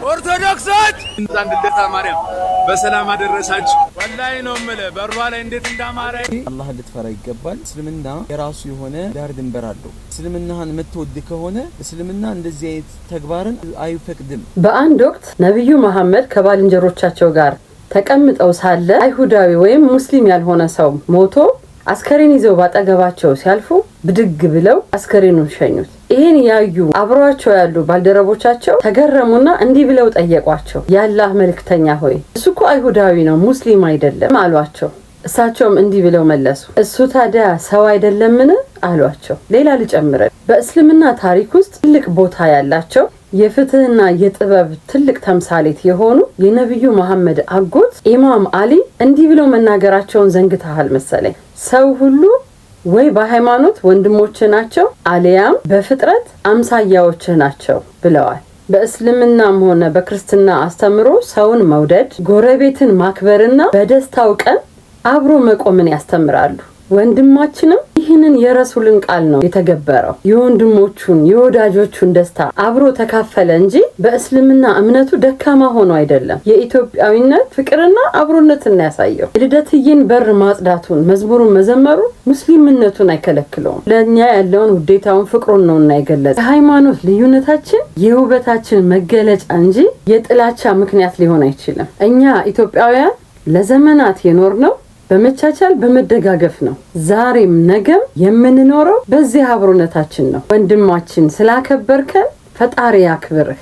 ኦርቶዶክሶች እንዛን ልደታ ማርያም በሰላም አደረሳችሁ። ወላሂ ነው የምልህ በሯ ላይ እንዴት እንዳማረ አላህ ልትፈራ ይገባል። እስልምና የራሱ የሆነ ዳር ድንበር አለው። እስልምናህን የምትወድ ከሆነ እስልምና እንደዚህ አይነት ተግባርን አይፈቅድም። በአንድ ወቅት ነብዩ መሐመድ ከባልንጀሮቻቸው ጋር ተቀምጠው ሳለ አይሁዳዊ ወይም ሙስሊም ያልሆነ ሰው ሞቶ አስከሬን ይዘው ባጠገባቸው ሲያልፉ ብድግ ብለው አስከሬኑን ሸኙት። ይሄን ያዩ አብሯቸው ያሉ ባልደረቦቻቸው ተገረሙና እንዲህ ብለው ጠየቋቸው፣ የአላህ መልእክተኛ ሆይ እሱ እኮ አይሁዳዊ ነው ሙስሊም አይደለም አሏቸው። እሳቸውም እንዲህ ብለው መለሱ፣ እሱ ታዲያ ሰው አይደለምን አሏቸው። ሌላ ልጨምረ በእስልምና ታሪክ ውስጥ ትልቅ ቦታ ያላቸው የፍትህና የጥበብ ትልቅ ተምሳሌት የሆኑ የነብዩ መሐመድ አጎት ኢማም አሊ እንዲህ ብለው መናገራቸውን ዘንግተሃል መሰለኝ። ሰው ሁሉ ወይ በሃይማኖት ወንድሞች ናቸው አሊያም በፍጥረት አምሳያዎች ናቸው ብለዋል። በእስልምናም ሆነ በክርስትና አስተምሮ ሰውን መውደድ፣ ጎረቤትን ማክበርና በደስታው ቀን አብሮ መቆምን ያስተምራሉ። ወንድማችንም ይህንን የረሱልን ቃል ነው የተገበረው። የወንድሞቹን የወዳጆቹን ደስታ አብሮ ተካፈለ እንጂ በእስልምና እምነቱ ደካማ ሆኖ አይደለም። የኢትዮጵያዊነት ፍቅርና አብሮነትን ያሳየው የልደትይን በር ማጽዳቱን መዝሙሩን መዘመሩ ሙስሊምነቱን አይከለክለውም። ለኛ ያለውን ውዴታውን ፍቅሩን ነውና የገለጸ። የሃይማኖት ልዩነታችን የውበታችን መገለጫ እንጂ የጥላቻ ምክንያት ሊሆን አይችልም። እኛ ኢትዮጵያውያን ለዘመናት የኖርነው በመቻቻል በመደጋገፍ ነው። ዛሬም ነገም የምንኖረው በዚህ አብሮነታችን ነው። ወንድማችን ስላከበርከን ፈጣሪ ያክብርህ።